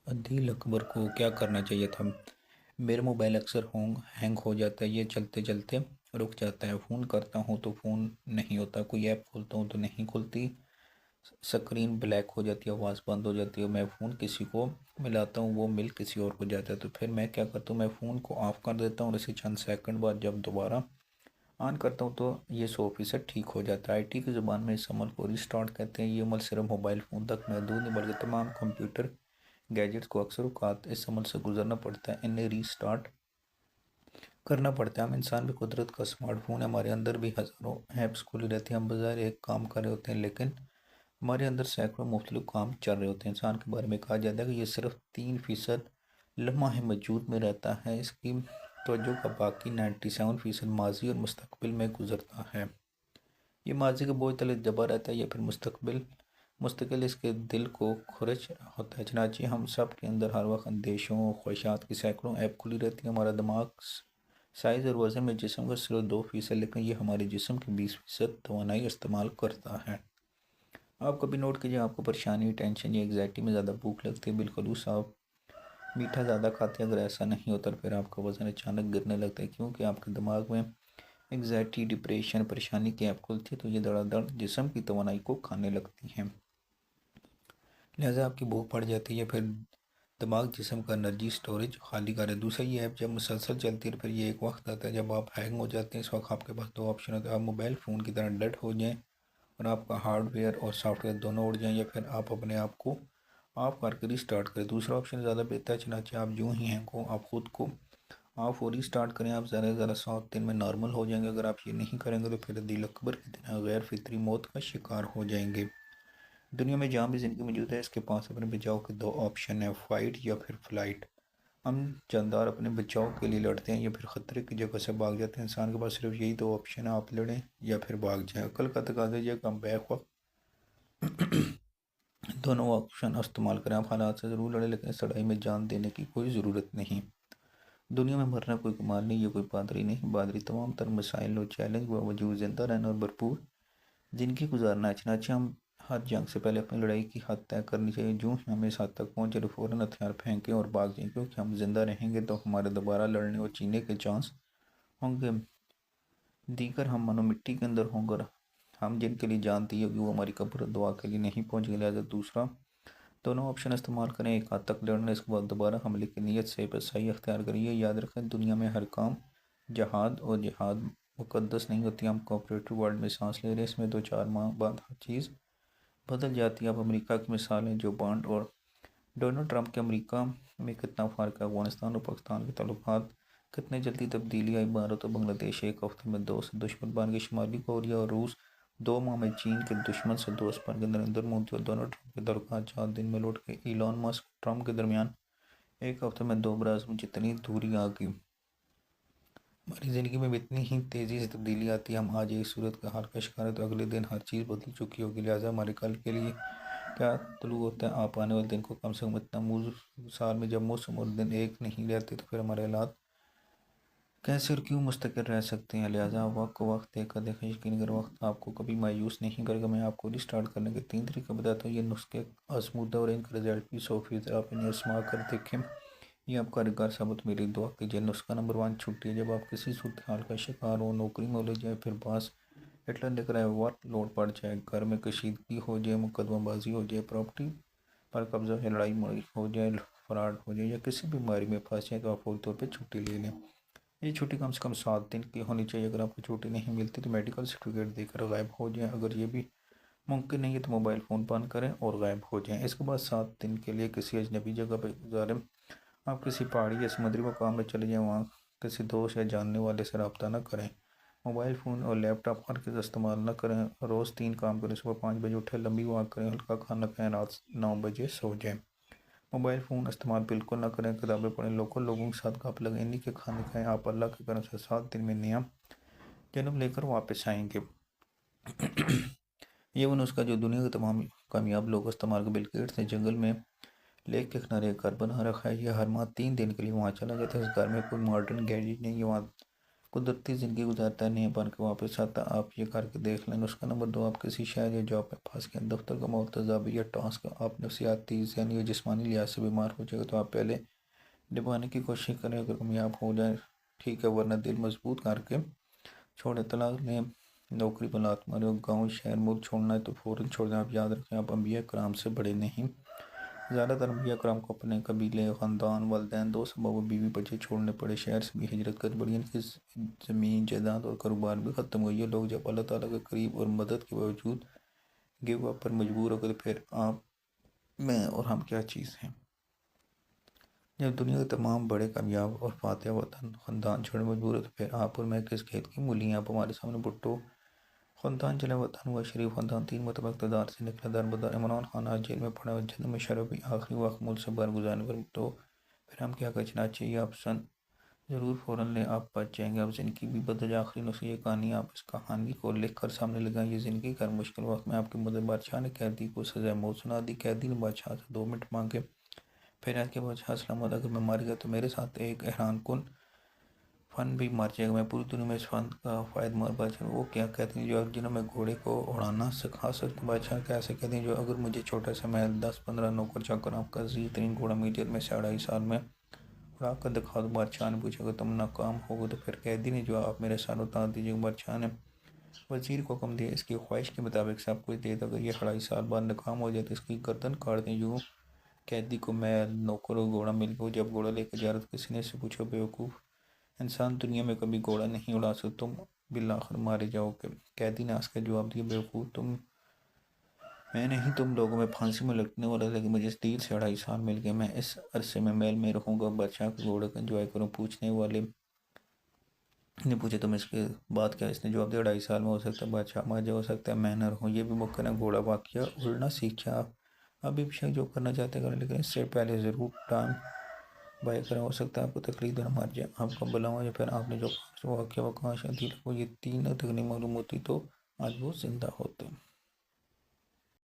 अदील अकबर को क्या करना चाहिए था? मेरा मोबाइल अक्सर हैंग हो जाता है, ये चलते चलते रुक जाता है। फ़ोन करता हूँ तो फ़ोन नहीं होता, कोई ऐप खोलता हूँ तो नहीं खुलती, स्क्रीन ब्लैक हो जाती है, आवाज़ बंद हो जाती है। मैं फ़ोन किसी को मिलाता हूँ, वो मिल किसी और को जाता है। तो फिर मैं क्या करता हूँ, मैं फ़ोन को ऑफ़ कर देता हूँ और इसे चंद सेकंड बाद जब दोबारा ऑन करता हूँ तो ये 100% ठीक हो जाता है। आईटी की ज़ुबान में इस अमल को रिस्टार्ट कहते हैं। ये अमल सिर्फ मोबाइल फ़ोन तक महदूद नहीं बल्कि तमाम कंप्यूटर गैजेट्स को अक्सर औक़ात इस अमल से गुजरना पड़ता है, इन्हें रीस्टार्ट करना पड़ता है। हम इंसान भी कुदरत का स्मार्टफोन है, हमारे अंदर भी हज़ारों ऐप्स खुली रहती हैं। हम बाज़ार एक काम कर रहे होते हैं लेकिन हमारे अंदर सैकड़ों मुख्तलिफ काम चल रहे होते हैं। इंसान के बारे में कहा जाता है कि ये सिर्फ 3% लम्हा है मौजूद में रहता है, इसकी तवज्जो का बाकी 97% माजी और मुस्तकबिल में गुजरता है। ये माजी के बोझ तले दबा रहता है या फिर मुस्तकिल इसके दिल को खुरच होता है। चनाचे हम सब के अंदर हर वक्त अंदेशों ख्वाहिशात की सैकड़ों ऐप खुली रहती है। हमारा दिमाग साइज़ और वज़न में जिस्म का सिर्फ 2% लेकिन ये हमारे जिस्म की 20% तवानाई इस्तेमाल करता है। आप कभी नोट कीजिए, आपको परेशानी, टेंशन या एग्जाइटी में ज़्यादा भूख लगती है, बिलखुलूस आप मीठा ज़्यादा खाते हैं। अगर ऐसा नहीं होता तो फिर आपका वज़न अचानक गिरने लगता है, क्योंकि आपके दिमाग में एग्जाइटी, डिप्रेशन, परेशानी की ऐप खुलती है तो ये धड़ाधड़ जिस्म की तवानाई को खाने लगती हैं। लिहाजा आपकी भूख बढ़ जाती है या फिर दिमाग जिस्म का एनर्जी स्टोरेज खाली करे। दूसरा, ये ऐप जब मुसलसल चलती है फिर ये एक वक्त आता है जब आप हैंग हो जाते हैं। इस वक्त आपके पास दो ऑप्शन होते हैं, आप मोबाइल फ़ोन की तरह डेड हो जाएं और आपका हार्डवेयर और सॉफ्टवेयर दोनों उड़ जाएं, या फिर आप अपने आप को ऑफ करके रिस्टार्ट करें। दूसरा ऑप्शन ज़्यादा बेहतर है, चनाचे आप यूँ ही हैंग हो, आप ख़ुद को ऑफ और रिस्टार्ट करें, आप ज़रा ज़रा 7 दिन में नॉर्मल हो जाएंगे। अगर आप ये नहीं करेंगे तो फिर दिल अकबर की तरह गैर फितरी मौत का शिकार हो जाएंगे। दुनिया में जहाँ भी ज़िंदगी मौजूद है इसके पास अपने बचाव के दो ऑप्शन हैं, फाइट या फिर फ्लाइट। हम जानदार अपने बचाव के लिए लड़ते हैं या फिर ख़तरे की जगह से भाग जाते हैं। इंसान के पास सिर्फ यही दो ऑप्शन है, आप लड़ें या फिर भाग जाएं। अकल का तकाज़ा यह कि हम बैक वक्त दोनों ऑप्शन इस्तेमाल करें। आप हालात से ज़रूर लड़ें लेकिन इस लड़ाई में जान देने की कोई ज़रूरत नहीं। दुनिया में मरना कोई कमाल नहीं, ये कोई पादरी नहीं। बहादुरी तमाम तर मसाइल और चैलेंज के बावजूद ज़िंदा रहना और भरपूर ज़िंदगी गुजारना है। चनाचे हम हर जंग से पहले अपनी लड़ाई की हद तय करनी चाहिए। जो ही हम इस हद तक पहुँचे तो फ़ौरन हथियार फेंकें और भाग जाएं, क्योंकि हम जिंदा रहेंगे तो हमारे दोबारा लड़ने और जीने के चांस होंगे। दीगर हम मानो मिट्टी के अंदर होंगे और हम जिनके लिए जान दी होगी वो हमारी कब्र दुआ के लिए नहीं पहुँचेंगे। लिहाजा दूसरा दोनों ऑप्शन इस्तेमाल करें, एक हद तक लड़ना, इसके बाद दोबारा हमले की नीयत से बस सही अख्तियार करिए। याद रखें, दुनिया में हर काम जहाद और जिहाद मुकद्दस नहीं होती। हम कोऑपरेटिव वर्ल्ड में सांस ले रहे हैं, इसमें 2-4 माह बाद हर चीज़ बदल जाती है। अब अमेरिका की मिसाल है, जो बॉन्ड और डोनाल्ड ट्रंप के अमेरिका में कितना फ़र्क है, अफगानिस्तान और पाकिस्तान के ताल्लुकात कितनी जल्दी तब्दीली आई। भारत और बांग्लादेश एक हफ्ते में दोस्त दुश्मन बन गए। शुमाली कोरिया और रूस 2 माह में चीन के दुश्मन से दोस्त बन गए। नरेंद्र मोदी और डोनाल्ड ट्रंप के ताल्लुकात 4 दिन में लौट गए। इलॉन मस्क ट्रंप के दरमियान एक हफ्ते में 2 बरस में जितनी दूरी आ गई, हमारी ज़िंदगी में भी इतनी ही तेज़ी से तब्दीली आती है। हम आज एक सूरत का हाल का शिकार है तो अगले दिन हर चीज़ बदल चुकी होगी। लिहाजा हमारे कल के लिए क्या तलू होता है, आप आने वाले दिन को कम से कम इतना साल में जब मौसम और दिन एक नहीं रहते तो फिर हमारे हालात कैसे और क्यों मुस्तकिल रह सकते हैं। लिहाजा वक्त को वक्त देखा देखा यकीन कर, वक्त आपको कभी मायूस नहीं करेगा। मैं आपको रिस्टार्ट करने के 3 तरीके बताता हूँ। ये नुस्खे आजमूदा और इनका रिजल्ट भी 100% आप इन्हें आजमा कर देखें, ये आपका कारगर साबित मेरी दुआ कीजिए। नुस्खा नंबर 1, छुट्टी। जब आप किसी सूरत हाल का शिकार हो, नौकरी में उलझ जाए, फिर बास हिटलर लेकर आए, वर्क लोड बढ़ जाए, घर में कशीदगी हो जाए, मुकदमाबाजी हो जाए, प्रॉपर्टी पर कब्जा या लड़ाई हो जाए, फ्रॉड हो जाए या किसी बीमारी में फंस जाए तो आप फौरी तौर पर छुट्टी ले लें। ये छुट्टी कम से कम 7 दिन की होनी चाहिए। अगर आपको छुट्टी नहीं मिलती तो मेडिकल सर्टिफिकेट देकर गायब हो जाएं। अगर ये भी मुमकिन नहीं है तो मोबाइल फ़ोन बंद करें और गायब हो जाएं। इसके बाद 7 दिन के लिए किसी अजनबी जगह पर गुजारें। आप किसी पहाड़ी या समुद्री मकाम में चले जाएं, वहाँ किसी दोस्त या जानने वाले से रब्ता न करें। मोबाइल फ़ोन और लैपटॉप हर किसी इस्तेमाल न करें। रोज़ 3 काम करें, सुबह 5 बजे उठें, लंबी वॉक करें, हल्का खाना खाएं, रात 9 बजे सो जाएं। मोबाइल फ़ोन इस्तेमाल बिल्कुल ना करें, किताबें पढ़ें, लोगों के साथ गप लगें, इन्हीं के खाने खाएं। आप अल्लाह के करम से 7 दिन में नया जन्म लेकर वापस आएंगे। ये वो नुस्खा जो दुनिया के तमाम कामयाब लोग इस्तेमाल कर, बिल गेट्स ने जंगल में लेक के किनारे एक घर बना रखा है। यह हर माह 3 दिन के लिए वहाँ चला जाता है। इस घर में कोई मॉडर्न गैजेट नहीं है, वहाँ कुदरती ज़िंदगी गुजारता नहीं बन के वापस आता। आप ये करके देख लें। नुस्खा नंबर 2, आप किसी शहर या जॉब में फंस गए, दफ्तर का मुतज़ाबी या टास्क आप नफसियाती ज़हनी या जिस्मानी लिहाज से बीमार हो जाएगा, तो आप पहले निभाने की कोशिश करें। अगर कामयाब हो जाए ठीक है, वरना दिल मजबूत करके छोड़े। तलाक लें, नौकरी पर लात मारे, गाँव शहर मुल्क छोड़ना है तो फ़ौरन छोड़ दें। आप याद रखें, आप अम्बिया कराम से बड़े नहीं। ज़्यादातर अम्बिया कराम को अपने कबीले, ख़ानदान, वालिदैन, दोस्त, सबब बीवी बच्चे छोड़ने पड़े। शहर से भी हिजरत कर पड़ी। इनकी ज़मीन जायदाद और कारोबार भी ख़त्म हुई है। लोग जब अल्लाह ताला के करीब और मदद के बावजूद गिव अप पर मजबूर हो गए, तो फिर आप, मैं और हम क्या चीज़ हैं। जब दुनिया के तमाम बड़े कामयाब और फातह वतन ख़ानदान छोड़ने मजबूर हो, तो फिर आप और मैं किस खेत की मूली हैं। आप हमारे सामने भुट्टो ख़ानदान चला वतन हुआ, शरीफ ख़ानदान 3 मरतबा इक़्तिदार से निकला, दरबदर इमरान खान आज जेल में पड़ा और जद में शरबी आखिरी वक्त मुल्क से बाहर गुजारने पर, तो फिर हम क्या करना चाहिए। आप सन ज़रूर फ़ौरन लें, आप बच जाएंगे। आप ज़िंदगी भी बदल जाए। आखिरी नुस्खे, ये कहानी आप इस कहानी को लिख कर सामने लगाएं। ये ज़िंदगी का मुश्किल वक्त में आपकी मदद। बादशाह ने कैदी को सज़ा मौत सुना दी। कैदी ने बादशाह से 2 मिनट मांगे। फिर आज के बादशाह सलामत, अगर मैं मर गया तो मेरे साथ एक हैरान कुन फ़न भी मर जाएगा। मैं पूरी दुनिया में इस फ़न का फ़ायदेमंद बादशाह। वो क्या कहते हैं जो जिन्हें मैं घोड़े को उड़ाना सिखा सकता हूँ। बादशाह कैसे कहते हैं जो, अगर मुझे छोटा सा महल 10-15 नौकर चाकर आपका अजीज तरीन घोड़ा मीडियम में से 2.5 साल में उड़ा कर दिखा दो। बादशाह ने पूछा, अगर तुम नाकाम होगे तो फिर कैदी ने जो, आप मेरे सर उतार दीजिएगा। बादशाह ने वजीर को हुक्म दिया, इसकी ख्वाहिश के मुताबिक सब कुछ दे दो। अगर ये 2.5 साल बाद नाकाम हो जाए तो इसकी गर्दन काट दें। यूँ कैदी को मैं नौकर और घोड़ा मिल गया। जब घोड़ा लेकर जा रहा था, किसी ने से पूछा, बेवकूफ़ इंसान दुनिया में कभी घोड़ा नहीं उड़ा सकता, तुम बिलाखिर मारे जाओगे। कैदी ने हंस कर जवाब दिया, बेवकूफ़ तुम, मैं नहीं, तुम लोगों में फांसी में लटकने वाला, लेकिन मुझे इस तीर से 2.5 साल मिल गए। मैं इस अरसे में महल में रहूँगा, बादशाह के घोड़े का एंजॉय करूँ। पूछने वाले ने पूछा, तुम इसके बाद क्या। इसने जवाब दिया, 2.5 साल में हो सकता है बादशाह मर जाए, हो सकता है मैं न रहूँ। ये भी मुमकिन है। घोड़ा वाक़या उड़ना सीख गया। आप अभी भी जो करना चाहते करें, लेकिन इससे पहले ज़रूर टाइम बाय करें। हो सकता है आपको तकलीफ देना मर जाए, आपका भला हो, या फिर आपने जो वाक़या वकाश दिल को ये तीनों तकनीक मालूम होती तो आज वो ज़िंदा होते।